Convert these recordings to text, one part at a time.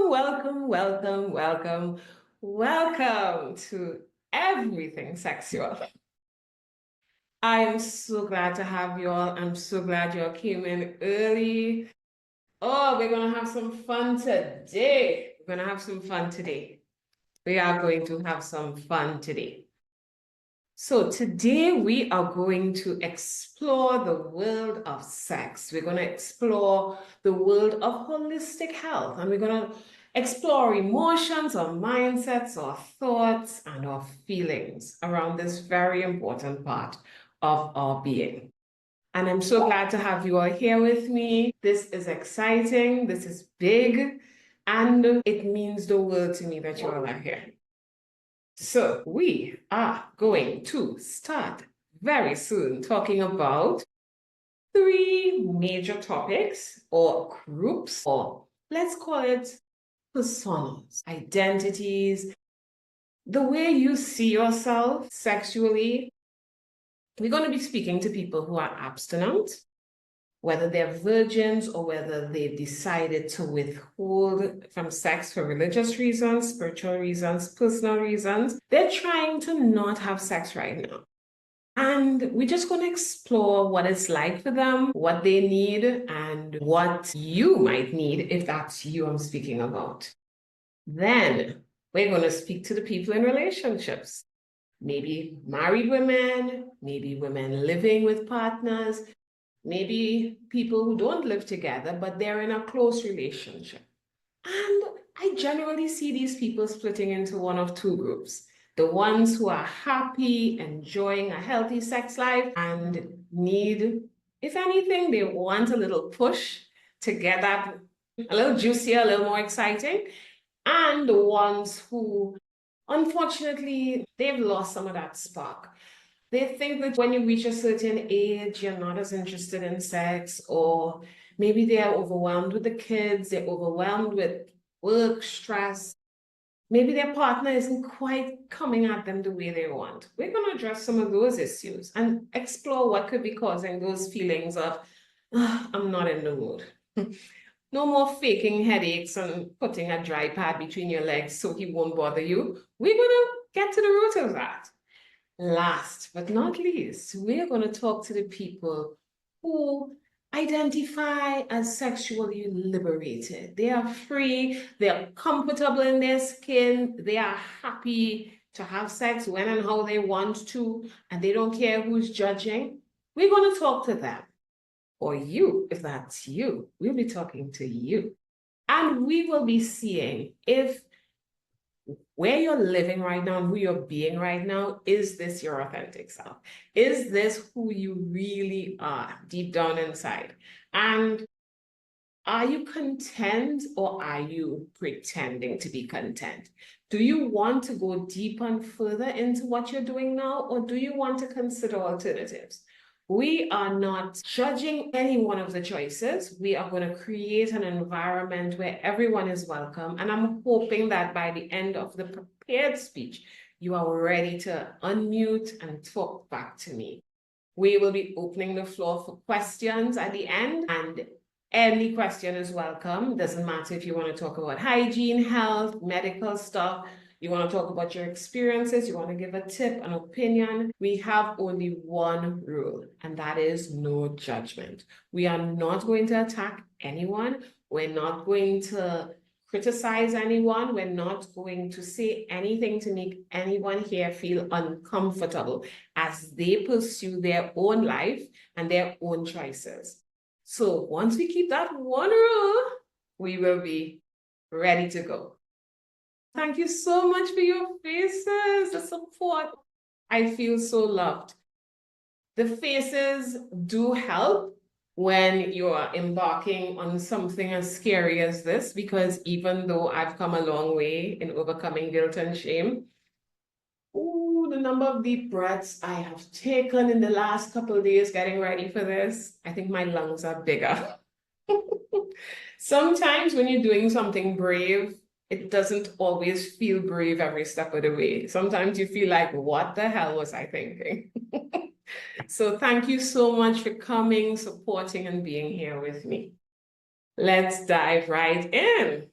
Welcome to Everything Sexual. I am so glad to have you all. I'm so glad you all came in early. Oh, we're going to have some fun today. We're going to have some fun today. We are going to have some fun today. So today we are going to explore the world of sex. We're going to explore the world of holistic health, and we're going to explore emotions or mindsets or thoughts and our feelings around this very important part of our being. And I'm so glad to have you all here with me. This is exciting, this is big, and it means the world to me that you all are here. So we are going to start very soon talking about three major topics or groups, or let's call it personas, identities, the way you see yourself sexually. We're going to be speaking to people who are abstinent, whether they're virgins or whether they've decided to withhold from sex for religious reasons, spiritual reasons, personal reasons. They're trying to not have sex right now. And we're just going to explore what it's like for them, what they need, and what you might need if that's you I'm speaking about. Then we're going to speak to the people in relationships. Maybe married women, maybe women living with partners, maybe people who don't live together, but they're in a close relationship. And I generally see these people splitting into one of two groups. The ones who are happy, enjoying a healthy sex life, and need, if anything, they want a little push to get that a little juicier, a little more exciting. And the ones who, unfortunately, they've lost some of that spark. They think that when you reach a certain age, you're not as interested in sex, or maybe they are overwhelmed with the kids, they're overwhelmed with work stress. Maybe their partner isn't quite coming at them the way they want. We're going to address some of those issues and explore what could be causing those feelings of, I'm not in the mood. No more faking headaches and putting a dry pad between your legs so he won't bother you. We're going to get to the root of that. Last but not least, we're going to talk to the people who identify as sexually liberated. They are free, they're comfortable in their skin, they are happy to have sex when and how they want to, and they don't care who's judging. We're going to talk to them. Or you, if that's you, we'll be talking to you. And we will be seeing if where you're living right now and who you're being right now, is this your authentic self? Is this who you really are deep down inside? And are you content, or are you pretending to be content? Do you want to go deep and further into what you're doing now, or do you want to consider alternatives? We are not judging any one of the choices. We are going to create an environment where everyone is welcome. And I'm hoping that by the end of the prepared speech, you are ready to unmute and talk back to me. We will be opening the floor for questions at the end, and any question is welcome. Doesn't matter if you want to talk about hygiene, health, medical stuff. You want to talk about your experiences, you want to give a tip, an opinion. We have only one rule, and that is no judgment. We are not going to attack anyone. We're not going to criticize anyone. We're not going to say anything to make anyone here feel uncomfortable as they pursue their own life and their own choices. So once we keep that one rule, we will be ready to go. Thank you so much for your faces, the support. I feel so loved. The faces do help when you are embarking on something as scary as this, because even though I've come a long way in overcoming guilt and shame, the number of deep breaths I have taken in the last couple of days getting ready for this, I think my lungs are bigger. Sometimes when you're doing something brave, it doesn't always feel brave every step of the way. Sometimes you feel like, what the hell was I thinking? So thank you so much for coming, supporting, and being here with me. Let's dive right in.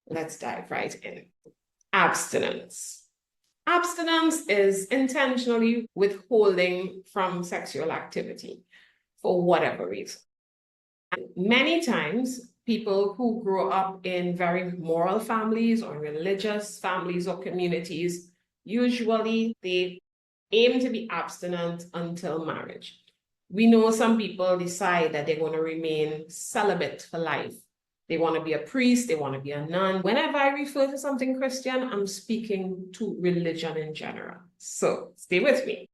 Let's dive right in. Abstinence. Abstinence is intentionally withholding from sexual activity for whatever reason. And many times, people who grow up in very moral families or religious families or communities, usually they aim to be abstinent until marriage. We know some people decide that they're going to remain celibate for life. They want to be a priest, they want to be a nun. Whenever I refer to something Christian, I'm speaking to religion in general. So stay with me.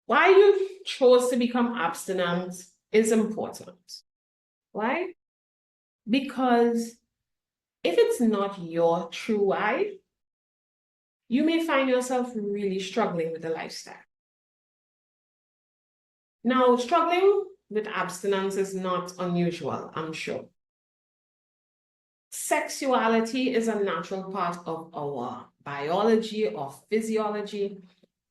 Why you chose to become abstinent is important. Why? Because if it's not your true why, you may find yourself really struggling with the lifestyle. Now, struggling with abstinence is not unusual, I'm sure. Sexuality is a natural part of our biology or physiology,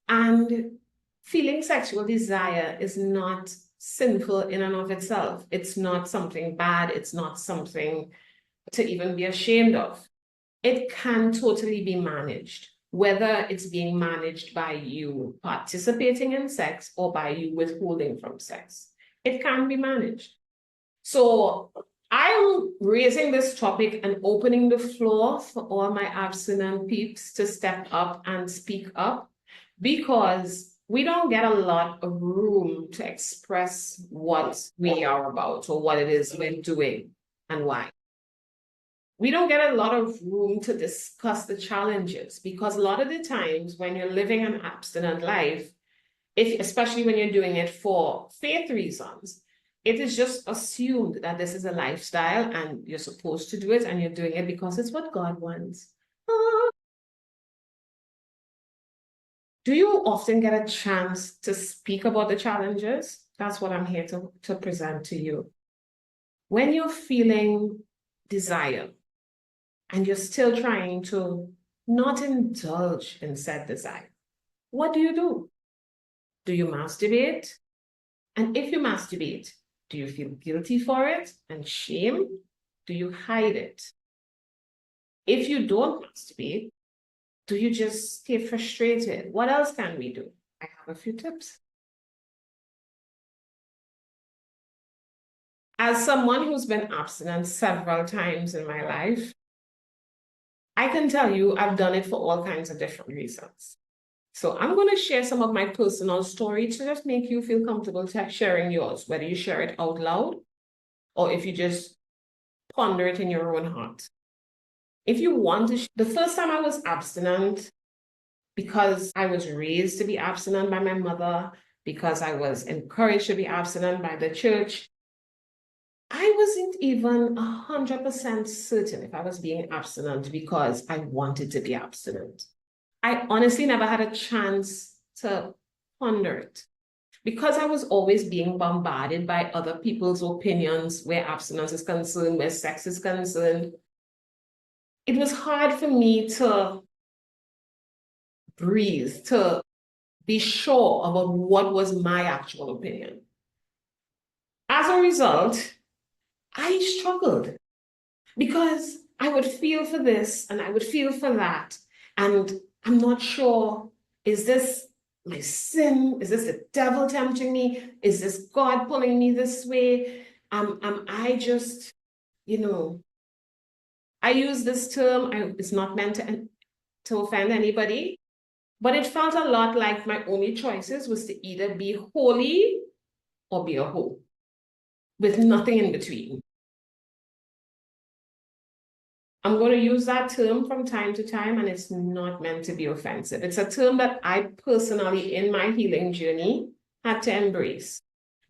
and feeling sexual desire is not sinful in and of itself. It's not something bad. It's not something to even be ashamed of. It can totally be managed, whether it's being managed by you participating in sex or by you withholding from sex. It can be managed. So I'm raising this topic and opening the floor for all my abstinent peeps to step up and speak up, because we don't get a lot of room to express what we are about or what it is we're doing and why. We don't get a lot of room to discuss the challenges, because a lot of the times when you're living an abstinent life, especially when you're doing it for faith reasons, it is just assumed that this is a lifestyle and you're supposed to do it and you're doing it because it's what God wants. Do you often get a chance to speak about the challenges? That's what I'm here to present to you. When you're feeling desire and you're still trying to not indulge in said desire, what do? Do you masturbate? And if you masturbate, do you feel guilty for it and shame? Do you hide it? If you don't masturbate, do you just stay frustrated? What else can we do? I have a few tips. As someone who's been abstinent several times in my life, I can tell you I've done it for all kinds of different reasons. So I'm going to share some of my personal story to just make you feel comfortable sharing yours, whether you share it out loud or if you just ponder it in your own heart. If you want to, the first time I was abstinent, because I was raised to be abstinent by my mother, because I was encouraged to be abstinent by the church, I wasn't even 100% certain if I was being abstinent because I wanted to be abstinent. I honestly never had a chance to ponder it, because I was always being bombarded by other people's opinions where abstinence is concerned, where sex is concerned. It was hard for me to breathe, to be sure about what was my actual opinion. As a result, I struggled because I would feel for this and I would feel for that. And I'm not sure, is this my sin? Is this the devil tempting me? Is this God pulling me this way? Am I just, I use this term, it's not meant to offend anybody, but it felt a lot like my only choices was to either be holy or be a hoe, with nothing in between. I'm going to use that term from time to time, and it's not meant to be offensive. It's a term that I personally, in my healing journey, had to embrace,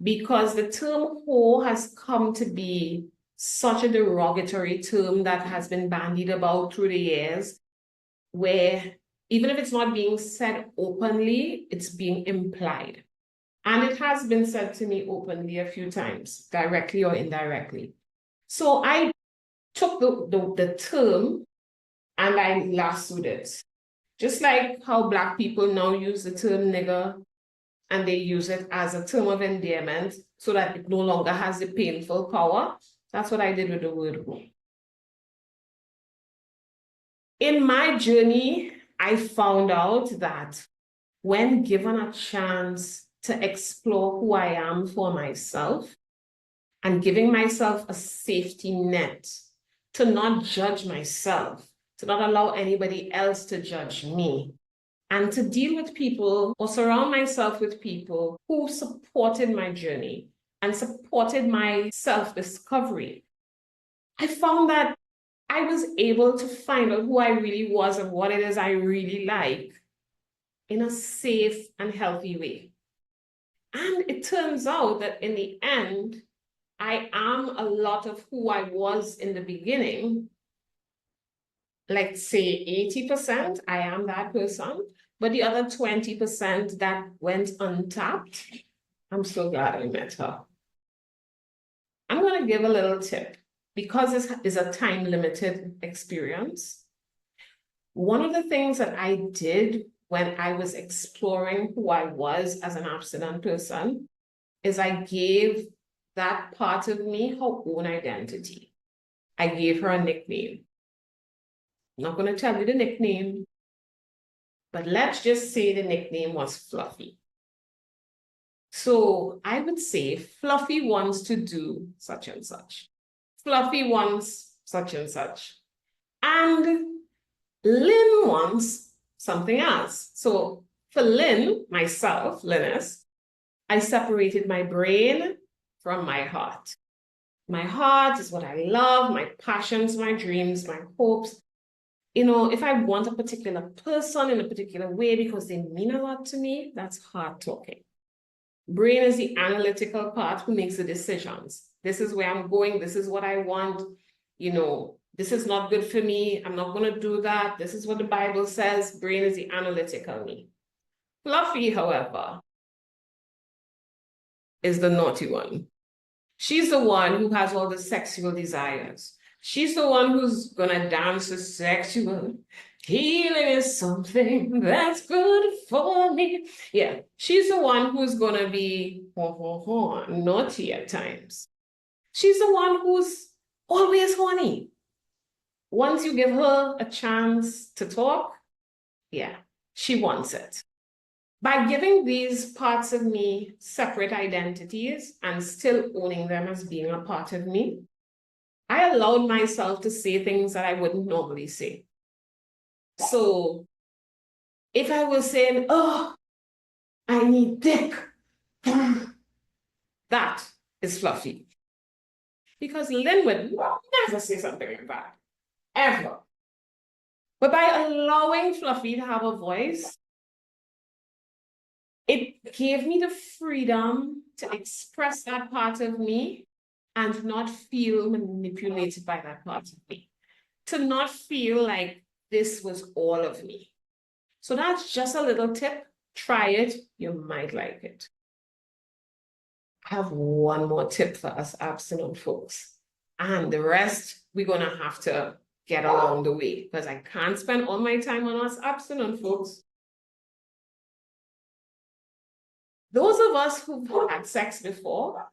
because the term whore has come to be such a derogatory term that has been bandied about through the years, where even if it's not being said openly, it's being implied. And it has been said to me openly a few times, directly or indirectly. So I took the term and I lassoed it. Just like how Black people now use the term nigger and they use it as a term of endearment so that it no longer has the painful power. That's what I did with the word hoe. In my journey, I found out that when given a chance to explore who I am for myself and giving myself a safety net to not judge myself, to not allow anybody else to judge me, and to deal with people or surround myself with people who supported my journey and supported my self-discovery, I found that I was able to find out who I really was and what it is I really like in a safe and healthy way. And it turns out that in the end, I am a lot of who I was in the beginning. Let's say 80%, I am that person, but the other 20% that went untapped, I'm so glad I met her. I'm going to give a little tip because this is a time-limited experience. One of the things that I did when I was exploring who I was as an abstinent person is I gave that part of me her own identity. I gave her a nickname. I'm not going to tell you the nickname, but let's just say the nickname was Fluffy. So I would say Fluffy wants to do such and such. Fluffy wants such and such. And Lynn wants something else. So for Lynn, myself, Linus, I separated my brain from my heart. My heart is what I love, my passions, my dreams, my hopes. You know, if I want a particular person in a particular way because they mean a lot to me, that's heart talking. Brain is the analytical part who makes the decisions. This is where I'm going. This is what I want. You know, this is not good for me. I'm not going to do that. This is what the Bible says. Brain is the analytical me. Fluffy, however, is the naughty one. She's the one who has all the sexual desires. She's the one who's gonna dance the sexual. Healing is something that's good for me. Yeah, she's the one who's gonna be naughty at times. She's the one who's always horny. Once you give her a chance to talk, yeah, she wants it. By giving these parts of me separate identities and still owning them as being a part of me, I allowed myself to say things that I wouldn't normally say. So if I was saying, oh, I need dick, that is Fluffy. Because Lynn would never say something like that, ever. But by allowing Fluffy to have a voice, it gave me the freedom to express that part of me and not feel manipulated by that part of me. To not feel like this was all of me. So that's just a little tip. Try it. You might like it. I have one more tip for us abstinent folks. And the rest, we're going to have to get along the way because I can't spend all my time on us abstinent folks. Those of us who've had sex before,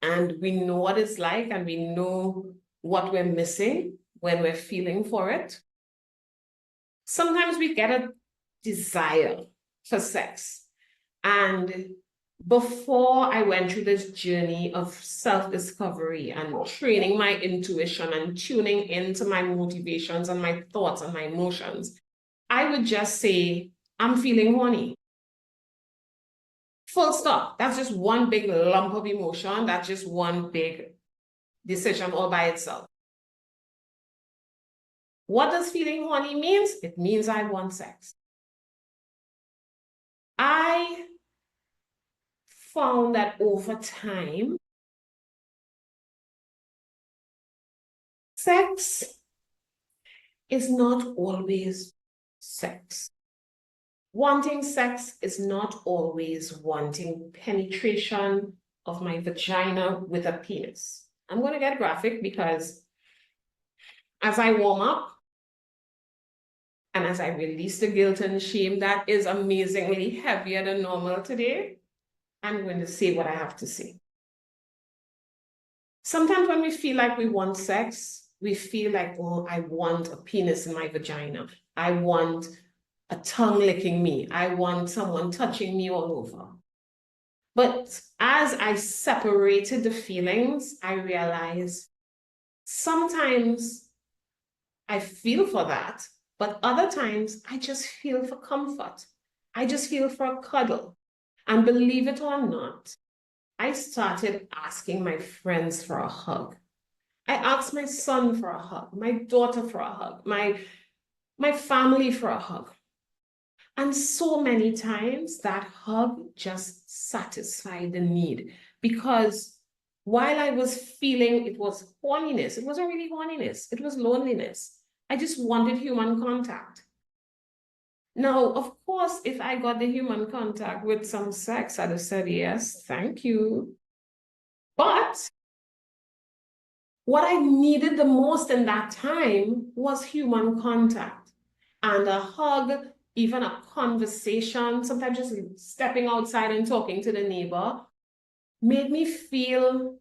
and we know what it's like, and we know what we're missing when we're feeling for it, sometimes we get a desire for sex. And before I went through this journey of self-discovery and training my intuition and tuning into my motivations and my thoughts and my emotions, I would just say, I'm feeling horny. Full stop. That's just one big lump of emotion. That's just one big decision all by itself. What does feeling horny means? It means I want sex. I found that over time, sex is not always sex. Wanting sex is not always wanting penetration of my vagina with a penis. I'm going to get graphic because as I warm up and as I release the guilt and shame that is amazingly heavier than normal today, I'm going to say what I have to say. Sometimes when we feel like we want sex, we feel like, oh, I want a penis in my vagina. I want a tongue licking me. I want someone touching me all over. But as I separated the feelings, I realized sometimes I feel for that, but other times I just feel for comfort. I just feel for a cuddle. And believe it or not, I started asking my friends for a hug. I asked my son for a hug, my daughter for a hug, my family for a hug. And so many times that hug just satisfied the need, because while I was feeling it was horniness, it wasn't really horniness, it was loneliness. I just wanted human contact. Now, of course, if I got the human contact with some sex, I'd have said yes, thank you. But what I needed the most in that time was human contact and a hug, even a conversation, sometimes just stepping outside and talking to the neighbor made me feel,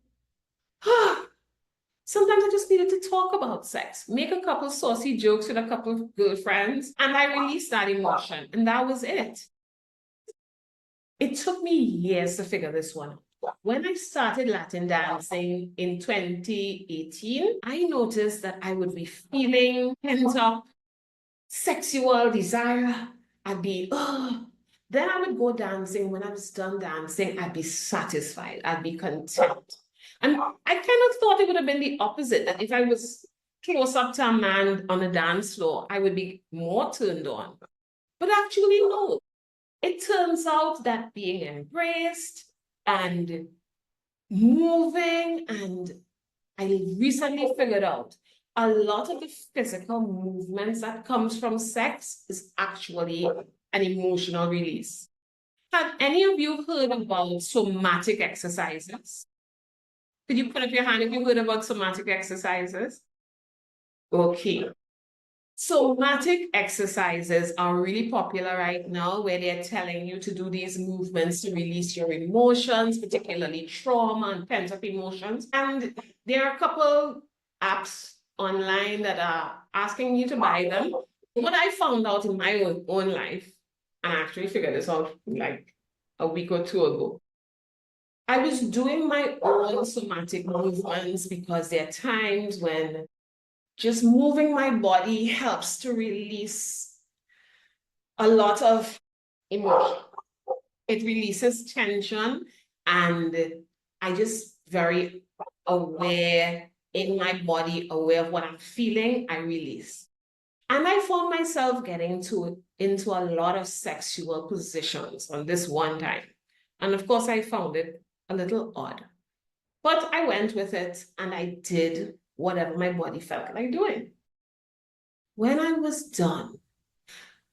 sometimes I just needed to talk about sex, make a couple saucy jokes with a couple of girlfriends, and I released that emotion, and that was it. It took me years to figure this one out. When I started Latin dancing in 2018, I noticed that I would be feeling pent up sexual desire. I'd be, oh. Then I would go dancing. When I was done dancing, I'd be satisfied. I'd be content. And I kind of thought it would have been the opposite, that if I was close up to a man on a dance floor, I would be more turned on. But actually, no. It turns out that being embraced and moving, and I recently figured out a lot of the physical movements that comes from sex is actually an emotional release. Have any of you heard about somatic exercises? Could you put up your hand if you heard about somatic exercises? Okay. Somatic exercises are really popular right now, where they're telling you to do these movements to release your emotions, particularly trauma and pent-up emotions. And there are a couple apps online that are asking you to buy them. What I found out in my own life, and I actually figured this out like a week or two ago, I was doing my own somatic movements because there are times when just moving my body helps to release a lot of emotion. It releases tension, and I just very aware in my body, aware of what I'm feeling, I release. And I found myself getting into a lot of sexual positions on this one time. And of course, I found it a little odd. But I went with it and I did whatever my body felt like doing. When I was done,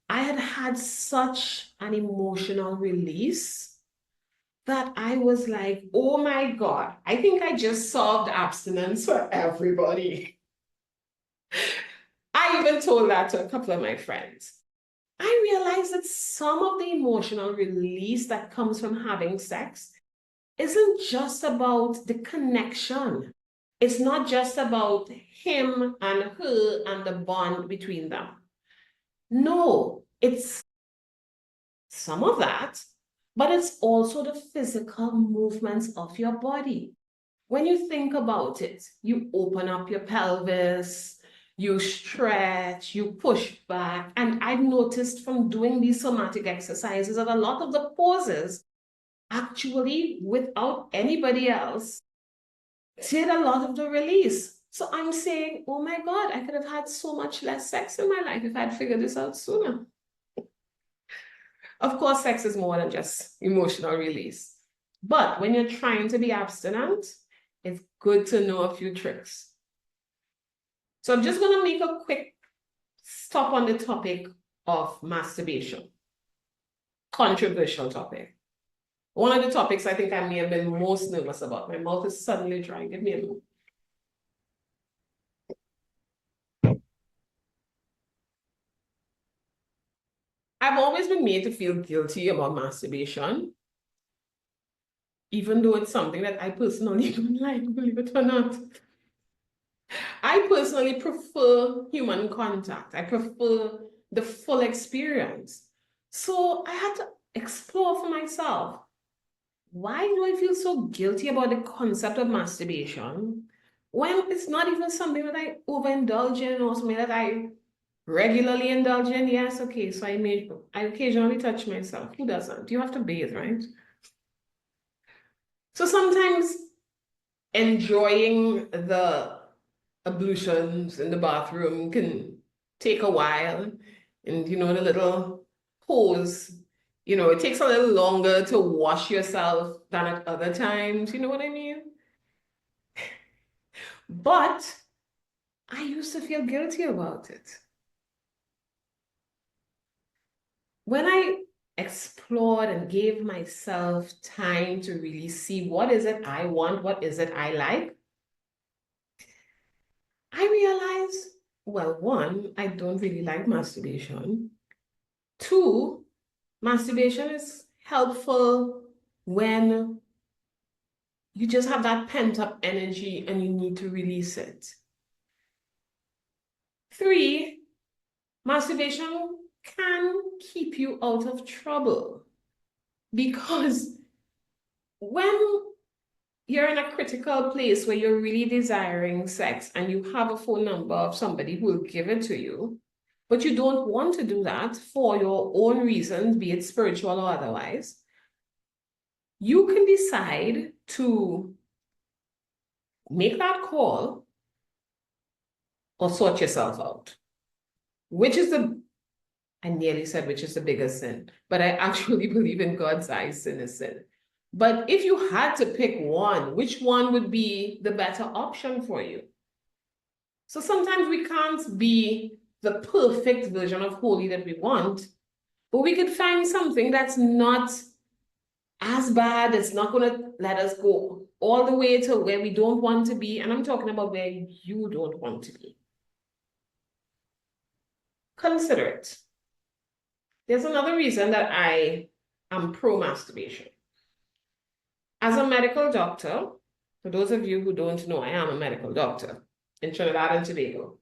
I had had such an emotional release that I was like, oh my God, I think I just solved abstinence for everybody. I even told that to a couple of my friends. I realized that some of the emotional release that comes from having sex isn't just about the connection. It's not just about him and her and the bond between them. No, it's some of that, but it's also the physical movements of your body. When you think about it, you open up your pelvis, you stretch, you push back. And I've noticed from doing these somatic exercises that a lot of the poses actually, without anybody else, did a lot of the release. So I'm saying, oh my God, I could have had so much less sex in my life if I'd figured this out sooner. Of course, sex is more than just emotional release. But when you're trying to be abstinent, it's good to know a few tricks. So I'm just going to make a quick stop on the topic of masturbation. Controversial topic. One of the topics I think I may have been most nervous about. My mouth is suddenly dry. Give me a moment. I've always been made to feel guilty about masturbation, even though it's something that I personally don't like, believe it or not. I personally prefer human contact. I prefer the full experience. So I had to explore for myself. Why do I feel so guilty about the concept of masturbation when it's not even something that I overindulge in or something that I regularly indulge in? Yes, okay, so I occasionally touch myself. Who doesn't? You have to bathe, right? So sometimes enjoying the ablutions in the bathroom can take a while. And the little pose, it takes a little longer to wash yourself than at other times. You know what I mean? But I used to feel guilty about it. When I explored and gave myself time to really see what is it I want, what is it I like, I realized, well, one, I don't really like masturbation. Two, masturbation is helpful when you just have that pent-up energy and you need to release it. Three, masturbation can keep you out of trouble because when you're in a critical place where you're really desiring sex and you have a phone number of somebody who will give it to you, but you don't want to do that for your own reasons, be it spiritual or otherwise, you can decide to make that call or sort yourself out. Which is I nearly said which is the biggest sin, but I actually believe in God's eyes sin is sin. But if you had to pick one, which one would be the better option for you? So sometimes we can't be the perfect version of holy that we want, but we could find something that's not as bad. It's not going to let us go all the way to where we don't want to be. And I'm talking about where you don't want to be. Consider it. There's another reason that I am pro-masturbation. As a medical doctor, for those of you who don't know, I am a medical doctor in Trinidad and Tobago.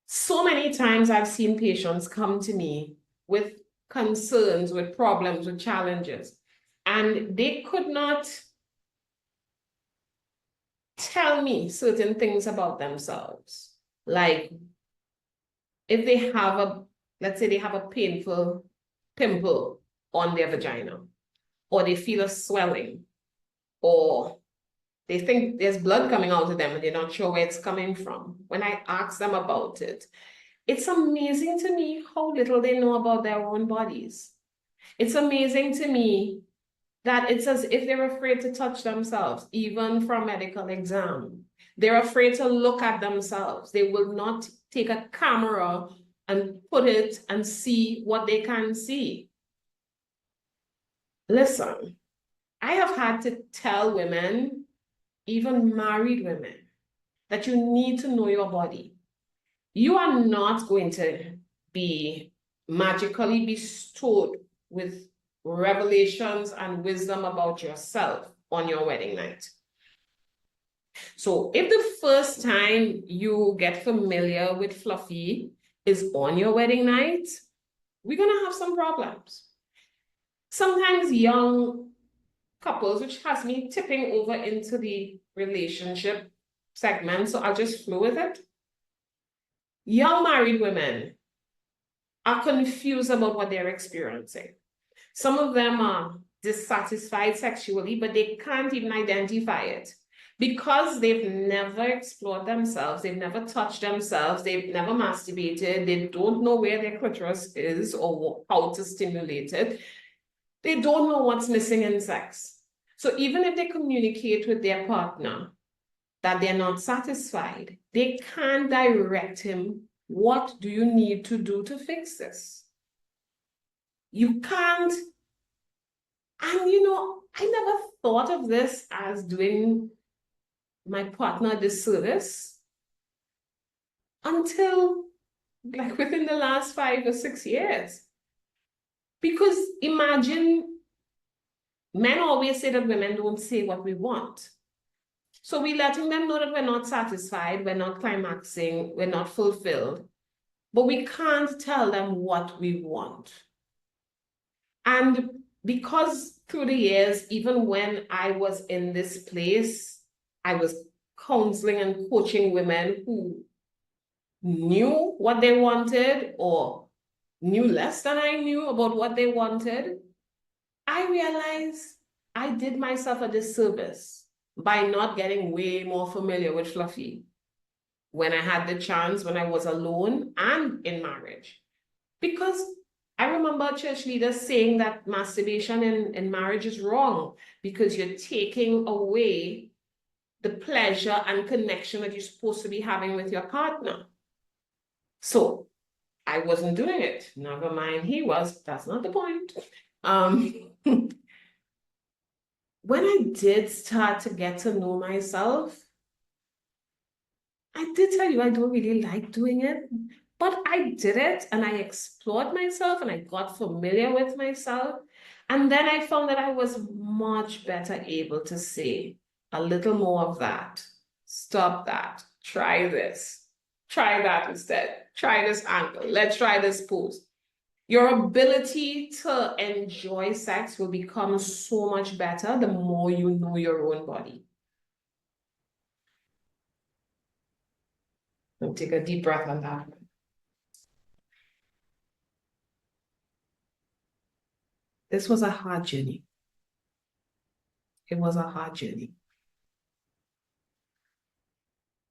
So many times I've seen patients come to me with concerns, with problems, with challenges, and they could not tell me certain things about themselves. Like if they have let's say they have a painful pimple on their vagina, or they feel a swelling, or they think there's blood coming out of them and they're not sure where it's coming from. When I ask them about it, it's amazing to me how little they know about their own bodies. It's amazing to me that it's as if they're afraid to touch themselves, even for a medical exam. They're afraid to look at themselves. They will not take a camera and put it and see what they can see. Listen, I have had to tell women, even married women, that you need to know your body. You are not going to be magically bestowed with revelations and wisdom about yourself on your wedding night. So if the first time you get familiar with Fluffy is on your wedding night, we're going to have some problems. Sometimes young couples, which has me tipping over into the relationship segment, so I'll just flow with it. Young married women are confused about what they're experiencing. Some of them are dissatisfied sexually, but they can't even identify it because they've never explored themselves, they've never touched themselves, they've never masturbated, they don't know where their clitoris is or how to stimulate it. They don't know what's missing in sex. So even if they communicate with their partner that they're not satisfied, they can't direct him. What do you need to do to fix this? You can't. And I never thought of this as doing my partner a disservice until like within the last 5 or 6 years. Because imagine, men always say that women don't say what we want. So we're letting them know that we're not satisfied, we're not climaxing, we're not fulfilled, but we can't tell them what we want. And because through the years, even when I was in this place, I was counseling and coaching women who knew what they wanted or knew less than I knew about what they wanted, I realized I did myself a disservice by not getting way more familiar with Fluffy when I had the chance, when I was alone and in marriage. Because I remember church leaders saying that masturbation in marriage is wrong because you're taking away the pleasure and connection that you're supposed to be having with your partner. So I wasn't doing it. Never mind, he was. That's not the point. When I did start to get to know myself, I did tell you I don't really like doing it, but I did it and I explored myself and I got familiar with myself. And then I found that I was much better able to say a little more of that. Stop that. Try this. Try that instead. Try this angle. Let's try this pose. Your ability to enjoy sex will become so much better the more you know your own body. And take a deep breath on that. This was a hard journey. It was a hard journey.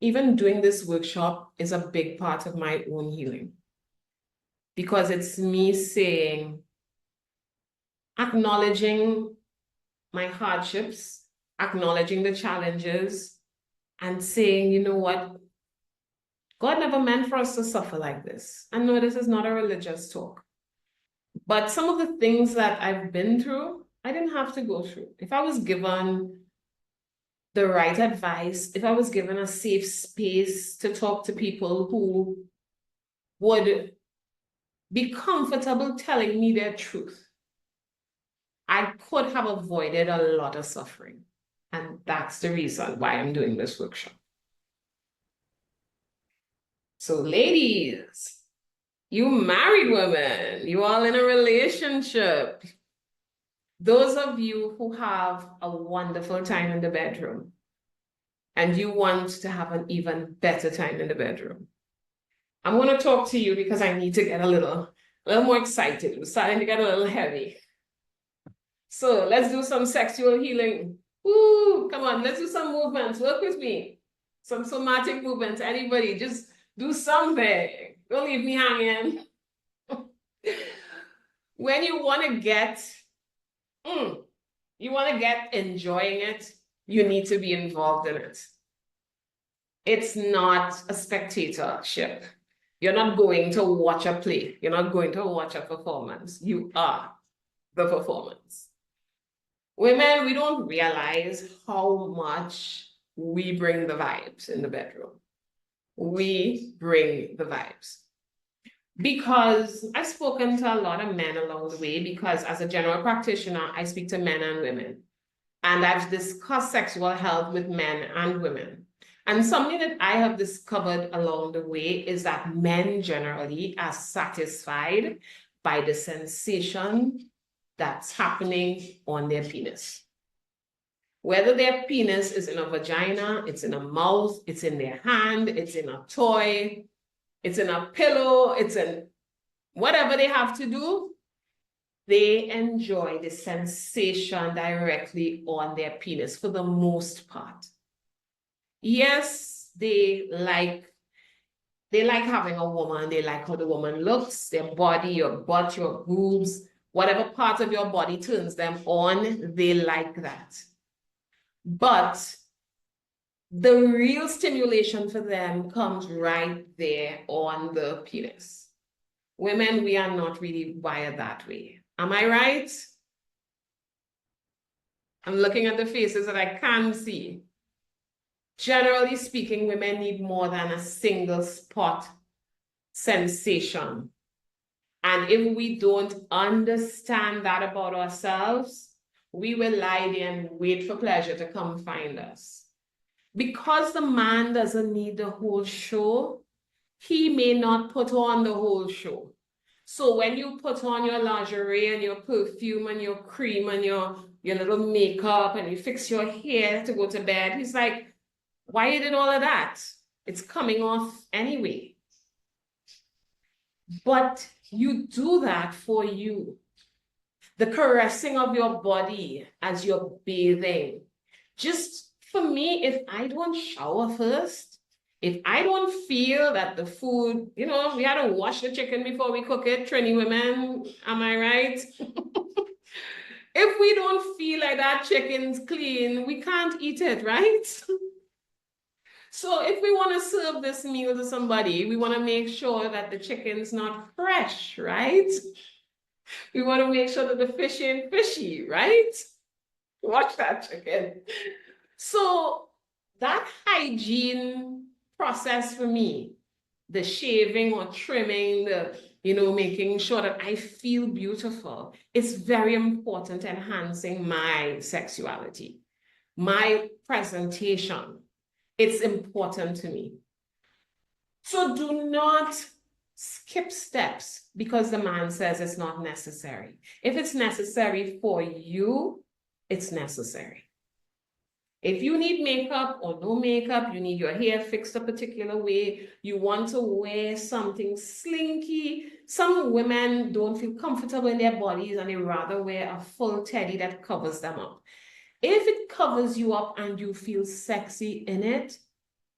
Even doing this workshop is a big part of my own healing because it's me saying, acknowledging my hardships, acknowledging the challenges, and saying, you know what? God never meant for us to suffer like this. And no, this is not a religious talk. But some of the things that I've been through, I didn't have to go through. If I was given the right advice, if I was given a safe space to talk to people who would be comfortable telling me their truth, I could have avoided a lot of suffering. And that's the reason why I'm doing this workshop. So ladies, you married women, you all in a relationship. Those of you who have a wonderful time in the bedroom and you want to have an even better time in the bedroom, I'm going to talk to you because I need to get a little more excited. It's starting to get a little heavy. So let's do some sexual healing. Woo, come on, let's do some movements. Work with me. Some somatic movements. Anybody, just do something. Don't leave me hanging. When you want to get enjoying it, you need to be involved in it. It's not a spectatorship. You're not going to watch a play. You're not going to watch a performance. You are the performance. Women, we don't realize how much we bring the vibes in the bedroom. We bring the vibes. Because I've spoken to a lot of men along the way, because as a general practitioner, I speak to men and women. And I've discussed sexual health with men and women. And something that I have discovered along the way is that men generally are satisfied by the sensation that's happening on their penis. Whether their penis is in a vagina, it's in a mouth, it's in their hand, it's in a toy, it's in a pillow, it's in whatever they have to do, they enjoy the sensation directly on their penis for the most part. Yes, they like having a woman, they like how the woman looks, their body, your butt, your boobs, whatever part of your body turns them on, they like that. But the real stimulation for them comes right there on the penis. Women, we are not really wired that way. Am I right? I'm looking at the faces that I can see. Generally speaking, women need more than a single spot sensation. And if we don't understand that about ourselves, we will lie there and wait for pleasure to come find us. Because the man doesn't need the whole show, he may not put on the whole show. So when you put on your lingerie and your perfume and your cream and your little makeup and you fix your hair to go to bed, he's like, why you did all of that? It's coming off anyway. But you do that for you. The caressing of your body as you're bathing. Just for me, if I don't shower first, if I don't feel that the food, we had to wash the chicken before we cook it, Trini women, am I right? If we don't feel like that chicken's clean, we can't eat it, right? So if we want to serve this meal to somebody, we want to make sure that the chicken's not fresh, right? We want to make sure that the fish ain't fishy, right? Watch that chicken. So that hygiene process for me, the shaving or trimming, the making sure that I feel beautiful, is very important, enhancing my sexuality, my presentation. It's important to me. So do not skip steps because the man says it's not necessary. If it's necessary for you, it's necessary. If you need makeup or no makeup, you need your hair fixed a particular way, you want to wear something slinky. Some women don't feel comfortable in their bodies and they rather wear a full teddy that covers them up. If it covers you up and you feel sexy in it,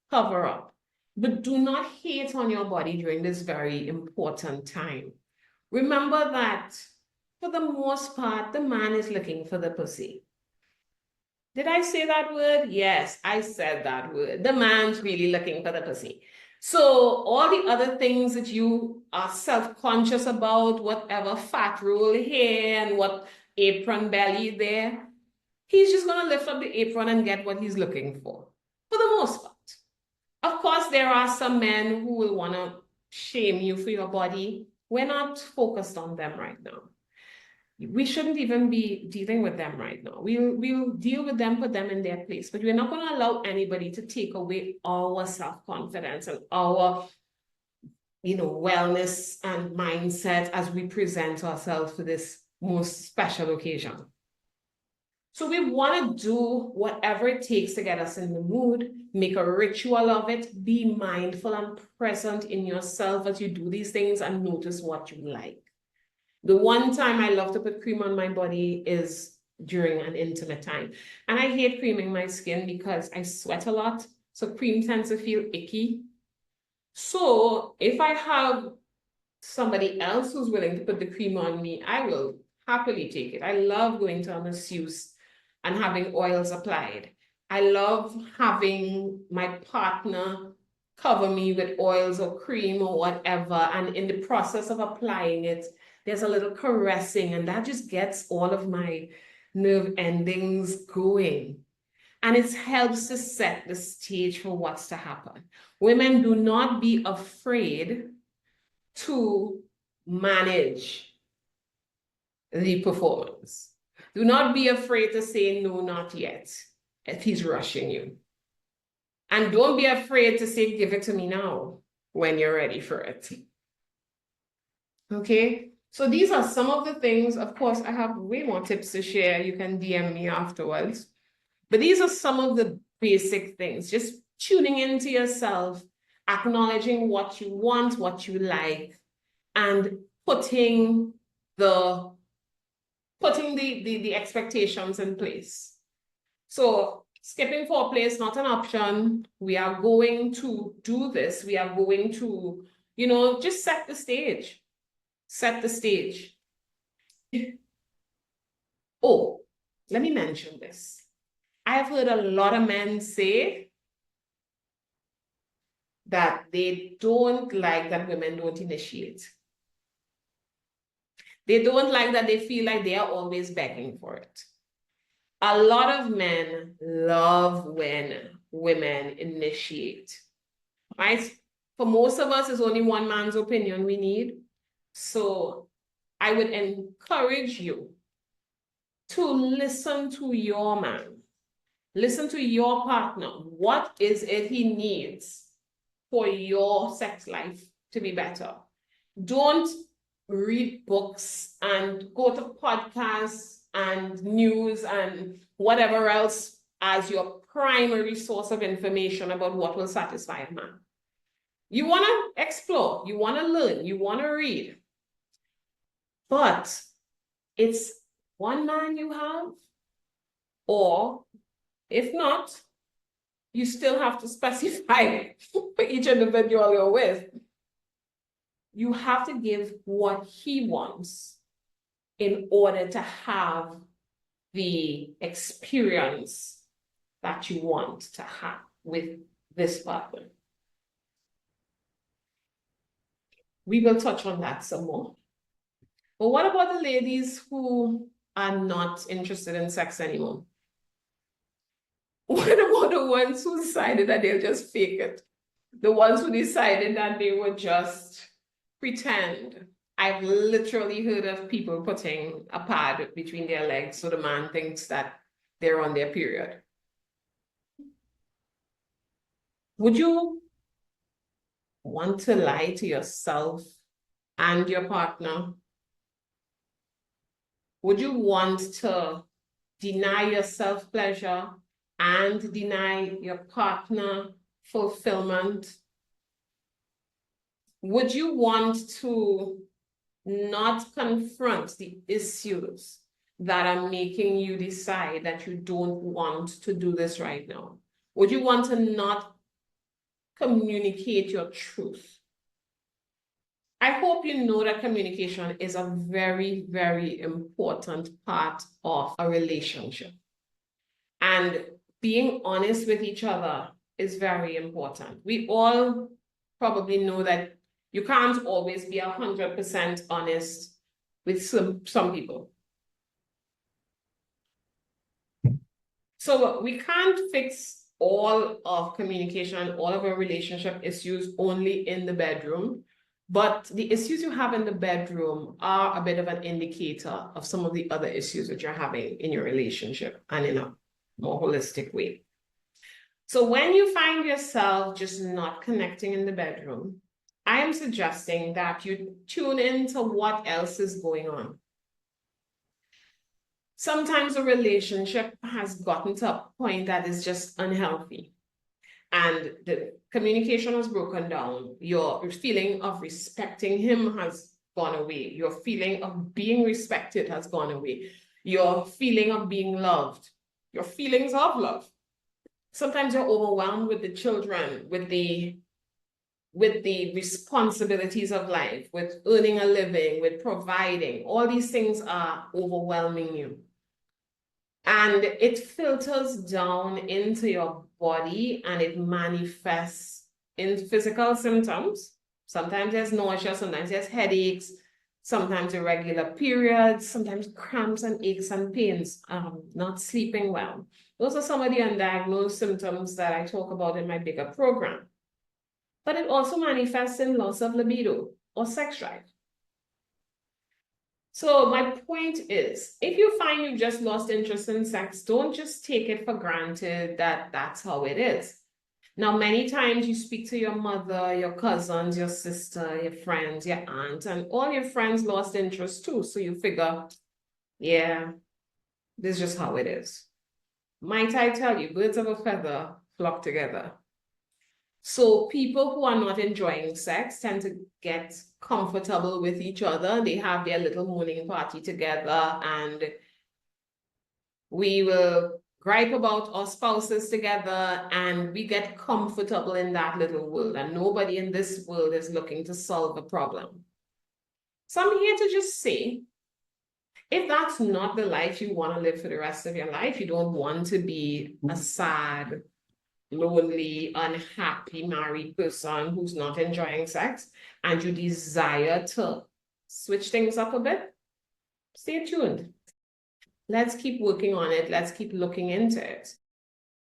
cover up. But do not hate on your body during this very important time. Remember that for the most part, the man is looking for the pussy. Did I say that word? Yes, I said that word. The man's really looking for the pussy. So all the other things that you are self-conscious about, whatever fat roll here and what apron belly there, he's just going to lift up the apron and get what he's looking for the most part. Of course, there are some men who will want to shame you for your body. We're not focused on them right now. We shouldn't even be dealing with them right now. We'll deal with them, put them in their place, but we're not going to allow anybody to take away our self-confidence and our, wellness and mindset as we present ourselves for this most special occasion. So we want to do whatever it takes to get us in the mood, make a ritual of it, be mindful and present in yourself as you do these things and notice what you like. The one time I love to put cream on my body is during an intimate time. And I hate creaming my skin because I sweat a lot. So cream tends to feel icky. So if I have somebody else who's willing to put the cream on me, I will happily take it. I love going to a masseuse and having oils applied. I love having my partner cover me with oils or cream or whatever. And in the process of applying it, there's a little caressing, and that just gets all of my nerve endings going. And it helps to set the stage for what's to happen. Women, do not be afraid to manage the performance. Do not be afraid to say no, not yet, if he's rushing you. And don't be afraid to say, give it to me now, when you're ready for it. Okay? So these are some of the things. Of course, I have way more tips to share. You can DM me afterwards. But these are some of the basic things. Just tuning into yourself, acknowledging what you want, what you like, and putting the expectations in place. So skipping foreplay is not an option. We are going to do this. We are going to, just set the stage. Set the stage. Oh, let me mention this. I've heard a lot of men say that they don't like that women don't initiate. They don't like that they feel like they are always begging for it. A lot of men love when women initiate, right? For most of us, it's only one man's opinion we need. So I would encourage you to listen to your man. Listen to your partner. What is it he needs for your sex life to be better? Don't read books and go to podcasts and news and whatever else as your primary source of information about what will satisfy a man. You want to explore, you want to learn, you want to read. But it's one man you have, or if not, you still have to specify for each individual you're with. You have to give what he wants in order to have the experience that you want to have with this partner. We will touch on that some more. But what about the ladies who are not interested in sex anymore? What about the ones who decided that they'll just fake it? The ones who decided that they would just pretend. I've literally heard of people putting a pad between their legs so the man thinks that they're on their period. Would you want to lie to yourself and your partner? Would you want to deny yourself pleasure and deny your partner fulfillment? Would you want to not confront the issues that are making you decide that you don't want to do this right now? Would you want to not communicate your truth? I hope you know that communication is a very, very important part of a relationship. And being honest with each other is very important. We all probably know that you can't always be 100% honest with some people. So we can't fix all of communication, all of our relationship issues only in the bedroom. But the issues you have in the bedroom are a bit of an indicator of some of the other issues that you're having in your relationship and in a more holistic way. So when you find yourself just not connecting in the bedroom, I am suggesting that you tune into what else is going on. Sometimes a relationship has gotten to a point that is just unhealthy, and the communication has broken down. Your feeling of respecting him has gone away. Your feeling of being respected has gone away. Your feeling of being loved, your feelings of love. Sometimes you're overwhelmed with the children, with the responsibilities of life, with earning a living, with providing. All these things are overwhelming you. And it filters down into your body and it manifests in physical symptoms. Sometimes there's nausea, sometimes there's headaches, sometimes irregular periods, sometimes cramps and aches and pains, not sleeping well. Those are some of the undiagnosed symptoms that I talk about in my bigger program. But it also manifests in loss of libido or sex drive. So my point is, if you find you've just lost interest in sex, don't just take it for granted that that's how it is. Now, many times you speak to your mother, your cousins, your sister, your friends, your aunt, and all your friends lost interest too. So you figure, yeah, this is just how it is. Might I tell you, birds of a feather flock together. So people who are not enjoying sex tend to get comfortable with each other. They have their little morning party together, and we will gripe about our spouses together, and we get comfortable in that little world, and nobody in this world is looking to solve a problem. So I'm here to just say, if that's not the life you want to live for the rest of your life, you don't want to be a sad, lonely, unhappy married person who's not enjoying sex, and you desire to switch things up a bit, stay tuned. Let's keep working on it. Let's keep looking into it.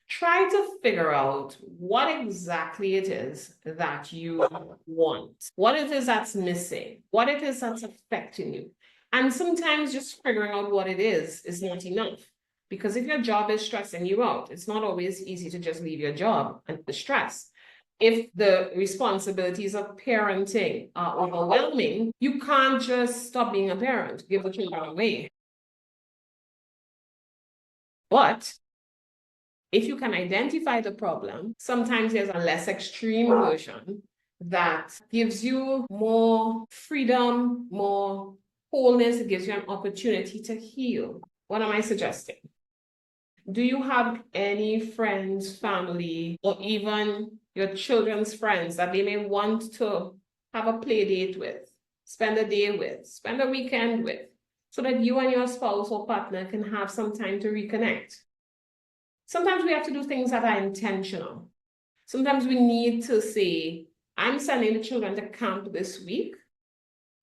Try to figure out what exactly it is that you want, what it is that's missing, what it is that's affecting you. And sometimes just figuring out what it is not enough. Because if your job is stressing you out, it's not always easy to just leave your job and the stress. If the responsibilities of parenting are overwhelming, you can't just stop being a parent, give the children away. But if you can identify the problem, sometimes there's a less extreme version that gives you more freedom, more wholeness. It gives you an opportunity to heal. What am I suggesting? Do you have any friends, family, or even your children's friends that they may want to have a play date with, spend a day with, spend a weekend with, so that you and your spouse or partner can have some time to reconnect? Sometimes we have to do things that are intentional. Sometimes we need to say, I'm sending the children to camp this week.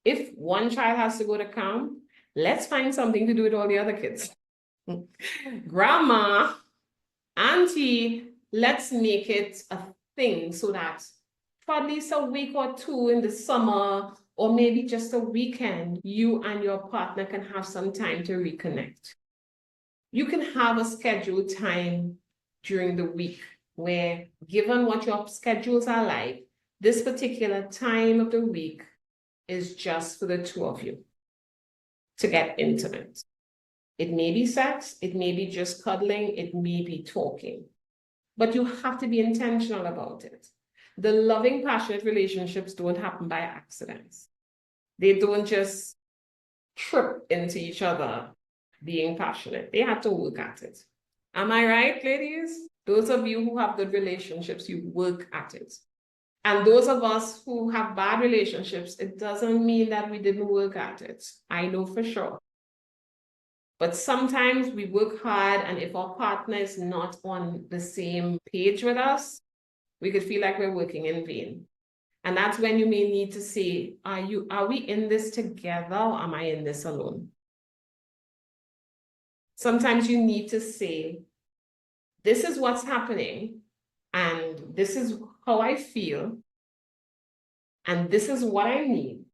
If one child has to go to camp, let's find something to do with all the other kids. Grandma, auntie, let's make it a thing so that for at least a week or two in the summer, or maybe just a weekend, you and your partner can have some time to reconnect. You can have a scheduled time during the week where, given what your schedules are like, this particular time of the week is just for the two of you to get intimate. It may be sex, it may be just cuddling, it may be talking, but you have to be intentional about it. The loving, passionate relationships don't happen by accidents. They don't just trip into each other being passionate. They have to work at it. Am I right, ladies? Those of you who have good relationships, you work at it. And those of us who have bad relationships, it doesn't mean that we didn't work at it. I know for sure. But sometimes we work hard, and if our partner is not on the same page with us, we could feel like we're working in vain. And that's when you may need to say, are we in this together, or am I in this alone? Sometimes you need to say, this is what's happening, and this is how I feel, and this is what I need,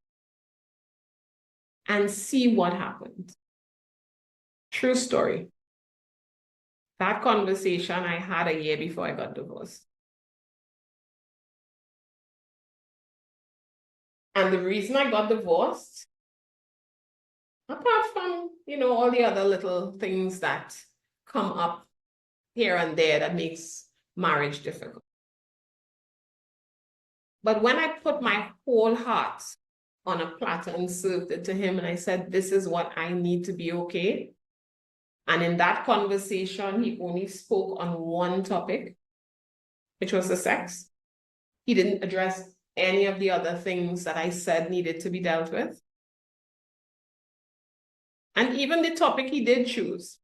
and see what happens. True story. That conversation I had a year before I got divorced. And the reason I got divorced, apart from, all the other little things that come up here and there that makes marriage difficult. But when I put my whole heart on a platter and served it to him, and I said, this is what I need to be okay. And in that conversation, he only spoke on one topic, which was the sex. He didn't address any of the other things that I said needed to be dealt with. And even the topic he did choose,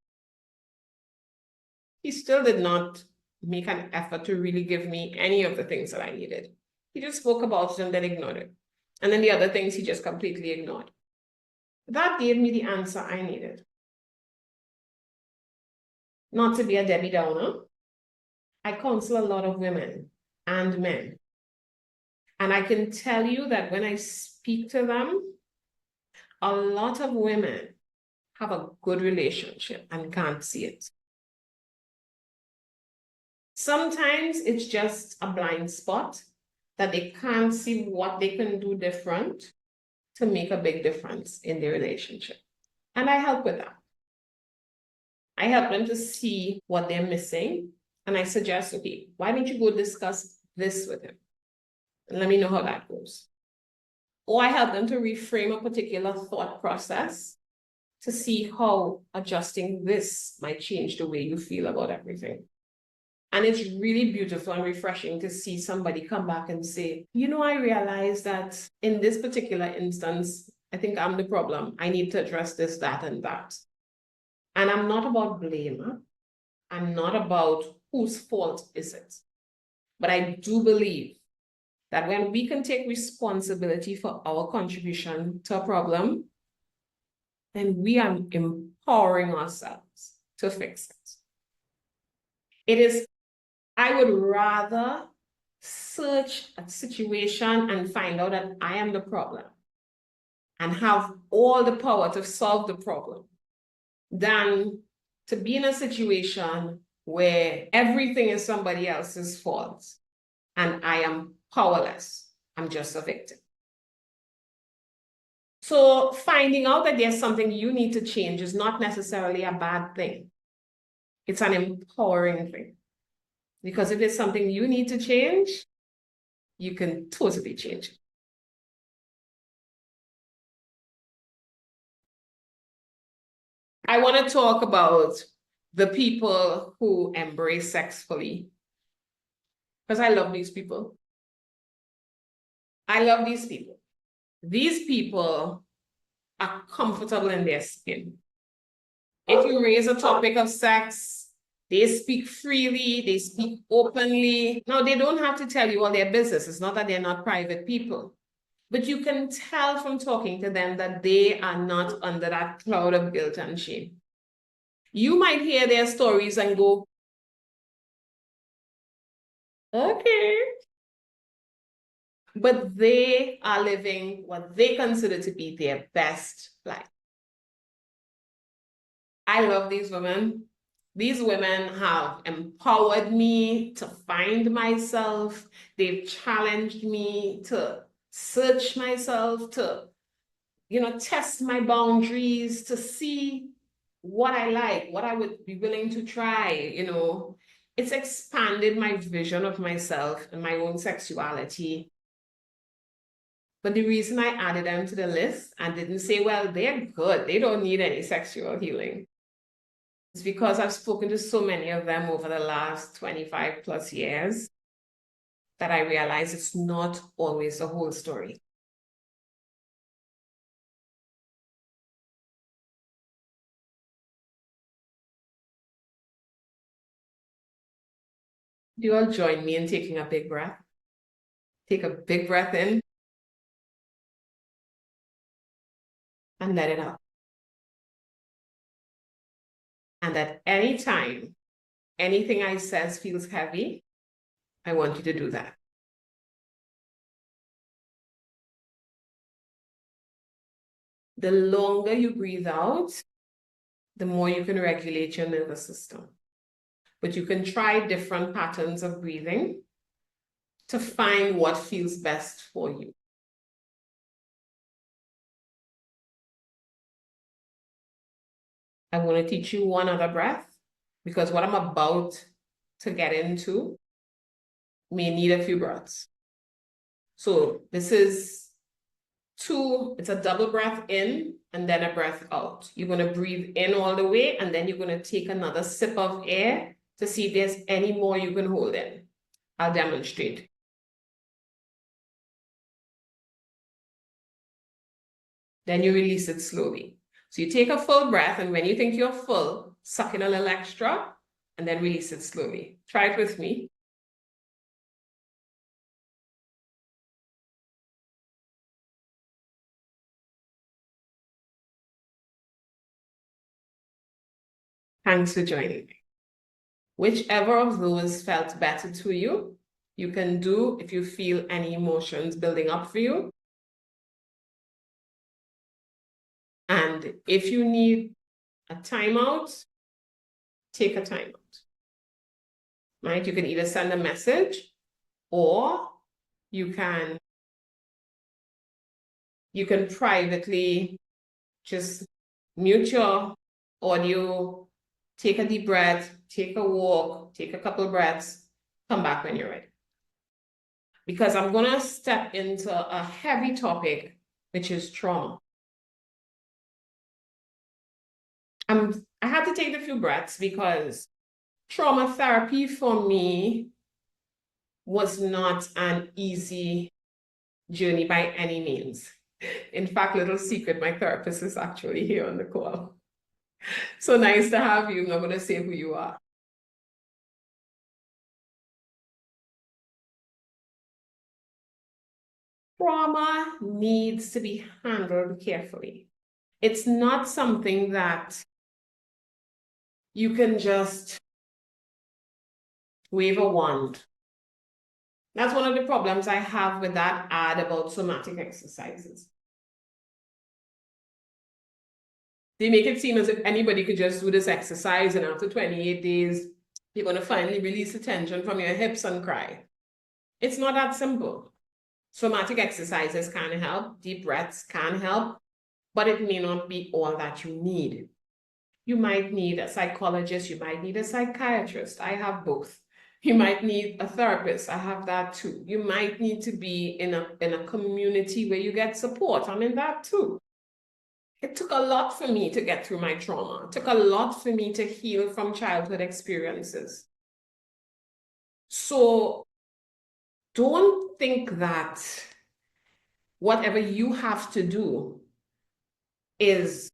he still did not make an effort to really give me any of the things that I needed. He just spoke about it and then ignored it. And then the other things he just completely ignored. That gave me the answer I needed. Not to be a Debbie Downer, I counsel a lot of women and men. And I can tell you that when I speak to them, a lot of women have a good relationship and can't see it. Sometimes it's just a blind spot that they can't see what they can do different to make a big difference in their relationship. And I help with that. I help them to see what they're missing. And I suggest, okay, why don't you go discuss this with him? And let me know how that goes. Or I help them to reframe a particular thought process to see how adjusting this might change the way you feel about everything. And it's really beautiful and refreshing to see somebody come back and say, I realized that in this particular instance, I think I'm the problem. I need to address this, that, and that. And I'm not about blame. I'm not about whose fault is it. But I do believe that when we can take responsibility for our contribution to a problem, then we are empowering ourselves to fix it. I would rather search a situation and find out that I am the problem and have all the power to solve the problem than to be in a situation where everything is somebody else's fault and I am powerless. I'm just a victim. So finding out that there's something you need to change is not necessarily a bad thing. It's an empowering thing. Because if it's something you need to change, you can totally change it. I want to talk about the people who embrace sex fully. Because I love these people. I love these people. These people are comfortable in their skin. If you raise a topic of sex, they speak freely, they speak openly. Now, they don't have to tell you all their business. It's not that they're not private people. But you can tell from talking to them that they are not under that cloud of guilt and shame. You might hear their stories and go, okay. But they are living what they consider to be their best life. I love these women. These women have empowered me to find myself. They've challenged me to search myself, to, test my boundaries, to see what I like, what I would be willing to try, It's expanded my vision of myself and my own sexuality. But the reason I added them to the list and didn't say, well, they're good, they don't need any sexual healing, it's because I've spoken to so many of them over the last 25 plus years that I realize it's not always the whole story. Do you all join me in taking a big breath? Take a big breath in and let it out. And at any time, anything I says feels heavy, I want you to do that. The longer you breathe out, the more you can regulate your nervous system. But you can try different patterns of breathing to find what feels best for you. I want to teach you one other breath because what I'm about to get into may need a few breaths. So this is it's a double breath in and then a breath out. You're going to breathe in all the way and then you're going to take another sip of air to see if there's any more you can hold in. I'll demonstrate. Then you release it slowly. So you take a full breath, and when you think you're full, suck in a little extra, and then release it slowly. Try it with me. Thanks for joining me. Whichever of those felt better to you, you can do if you feel any emotions building up for you. And if you need a timeout, take a timeout. Right? You can either send a message or you can privately just mute your audio, take a deep breath, take a walk, take a couple of breaths, come back when you're ready. Because I'm going to step into a heavy topic, which is trauma. I had to take a few breaths because trauma therapy for me was not an easy journey by any means. In fact, little secret, my therapist is actually here on the call. So nice to have you. I'm not going to say who you are. Trauma needs to be handled carefully. It's not something that you can just wave a wand. That's one of the problems I have with that ad about somatic exercises. They make it seem as if anybody could just do this exercise and after 28 days, you're going to finally release the tension from your hips and cry. It's not that simple. Somatic exercises can help, deep breaths can help, but it may not be all that you need. You might need a psychologist, you might need a psychiatrist. I have both. You might need a therapist. I have that too. You might need to be in a community where you get support. I'm in that too. It took a lot for me to get through my trauma. It took a lot for me to heal from childhood experiences. So don't think that whatever you have to do is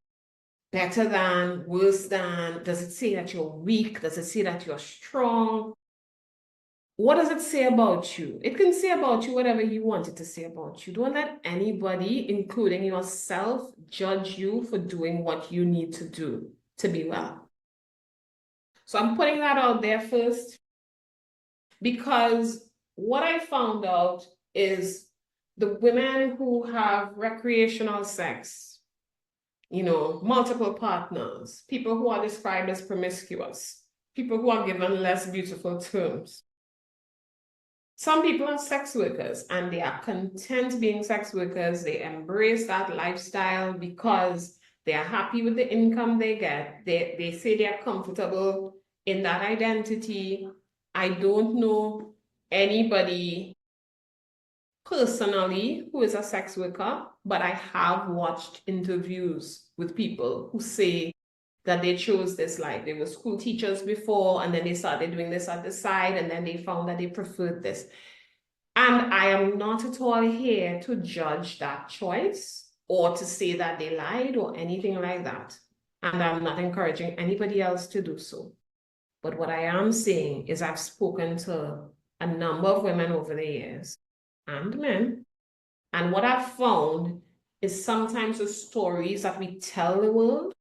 better than, worse than. Does it say that you're weak? Does it say that you're strong? What does it say about you? It can say about you whatever you want it to say about you. Don't let anybody, including yourself, judge you for doing what you need to do to be well. So I'm putting that out there first, because what I found out is the women who have recreational sex, multiple partners, people who are described as promiscuous, people who are given less beautiful terms. Some people are sex workers and they are content being sex workers. They embrace that lifestyle because they are happy with the income they get. They say they are comfortable in that identity. I don't know anybody personally who is a sex worker, but I have watched interviews with people who say that they chose this life. They were school teachers before, and then they started doing this at the side, and then they found that they preferred this. And I am not at all here to judge that choice or to say that they lied or anything like that. And I'm not encouraging anybody else to do so. But what I am saying is I've spoken to a number of women over the years and men. And what I've found is sometimes the stories that we tell the world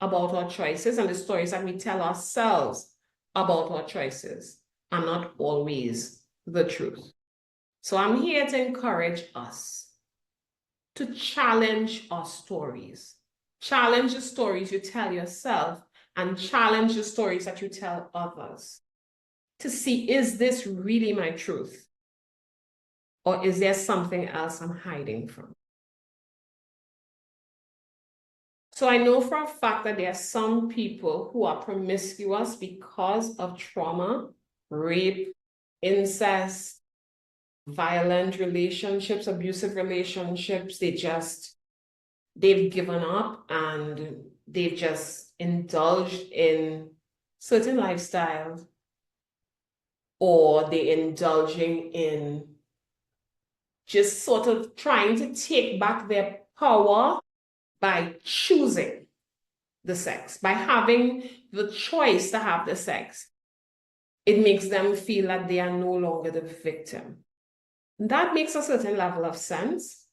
about our choices and the stories that we tell ourselves about our choices are not always the truth. So I'm here to encourage us to challenge our stories. Challenge the stories you tell yourself and challenge the stories that you tell others to see, is this really my truth? Or is there something else I'm hiding from? So I know for a fact that there are some people who are promiscuous because of trauma, rape, incest, violent relationships, abusive relationships. They've given up and they've just indulged in certain lifestyles, or they're indulging in just sort of trying to take back their power by choosing the sex, by having the choice to have the sex. It makes them feel that they are no longer the victim. That makes a certain level of sense.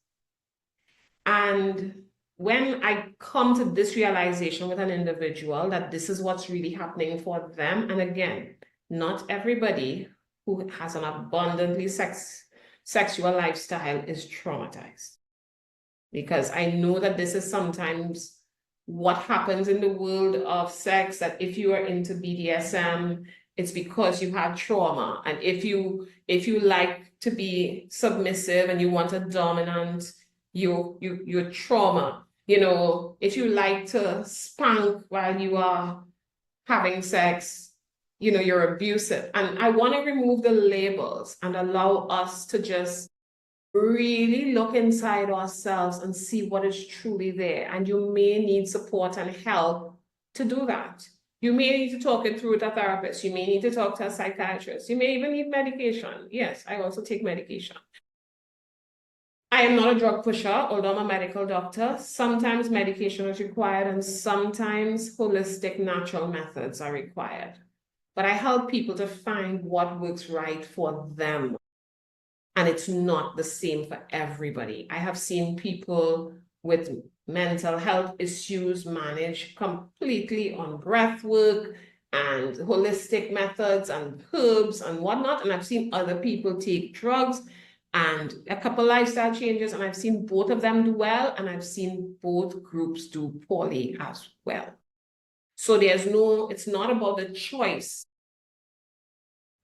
And when I come to this realization with an individual that this is what's really happening for them, and again, not everybody who has an abundantly sexual lifestyle is traumatized. Because I know that this is sometimes what happens in the world of sex, that if you are into BDSM, it's because you had trauma. And if you like to be submissive and you want a dominant, your trauma. If you like to spank while you are having sex, you're abusive. And I want to remove the labels and allow us to just really look inside ourselves and see what is truly there. And you may need support and help to do that. You may need to talk it through with a therapist. You may need to talk to a psychiatrist. You may even need medication. Yes, I also take medication. I am not a drug pusher, although I'm a medical doctor. Sometimes medication is required and sometimes holistic natural methods are required. But I help people to find what works right for them. And it's not the same for everybody. I have seen people with mental health issues managed completely on breath work and holistic methods and herbs and whatnot. And I've seen other people take drugs and a couple lifestyle changes, and I've seen both of them do well, and I've seen both groups do poorly as well. So it's not about the choice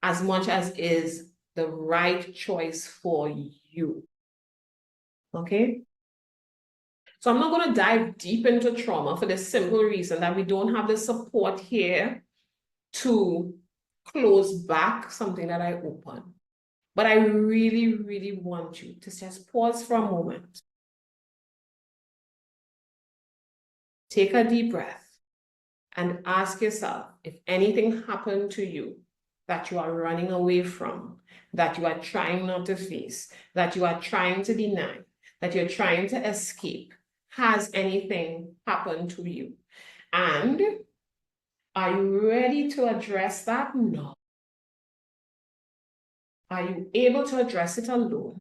as much as is the right choice for you. Okay? So I'm not going to dive deep into trauma for the simple reason that we don't have the support here to close back something that I open. But I really, really want you to just pause for a moment. Take a deep breath and ask yourself if anything happened to you that you are running away from, that you are trying not to face, that you are trying to deny, that you're trying to escape. Has anything happened to you? And are you ready to address that? No. Are you able to address it alone?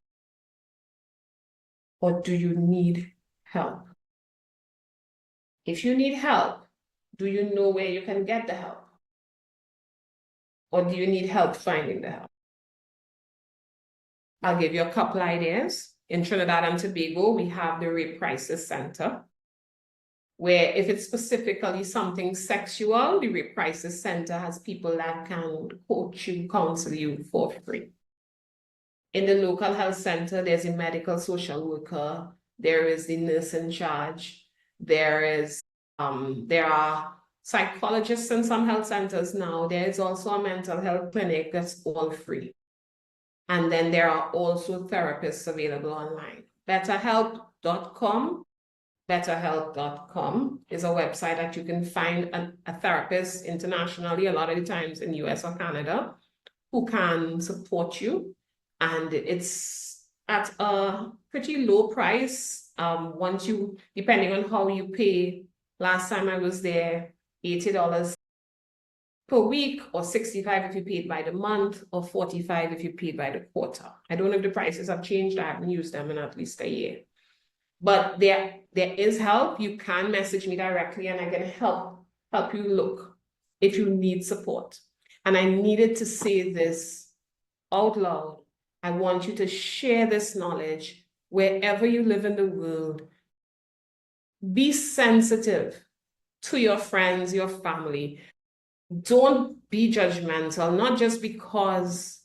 Or do you need help? If you need help, do you know where you can get the help? Or do you need help finding the help? I'll give you a couple ideas. In Trinidad and Tobago, we have the Rape Crisis Center, where if it's specifically something sexual, the Rape Crisis Center has people that can coach you, counsel you for free. In the local health center, there's a medical social worker, there is the nurse in charge, there are psychologists in some health centers now. There is also a mental health clinic that's all free. And then there are also therapists available online. BetterHelp.com is a website that you can find a therapist internationally, a lot of the times in US or Canada, who can support you. And it's at a pretty low price. Depending on how you pay, last time I was there, $80 per week, or $65 if you paid by the month, or $45 if you paid by the quarter. I don't know if the prices have changed. I haven't used them in at least a year. But there is help. You can message me directly and I can help you look if you need support. And I needed to say this out loud. I want you to share this knowledge wherever you live in the world. Be sensitive to your friends, your family. Don't be judgmental, not just because,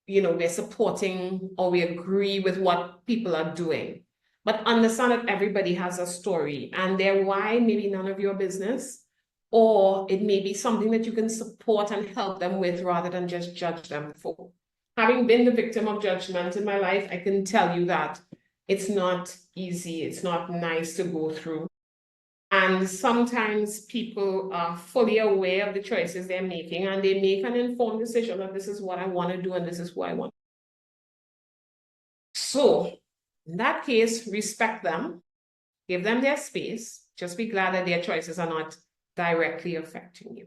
we're supporting or we agree with what people are doing, but understand that everybody has a story and their why may be none of your business, or it may be something that you can support and help them with rather than just judge them for. Having been the victim of judgment in my life, I can tell you that it's not easy, it's not nice to go through. And sometimes people are fully aware of the choices they're making and they make an informed decision that this is what I want to do and this is who I want. So in that case, respect them, give them their space, just be glad that their choices are not directly affecting you.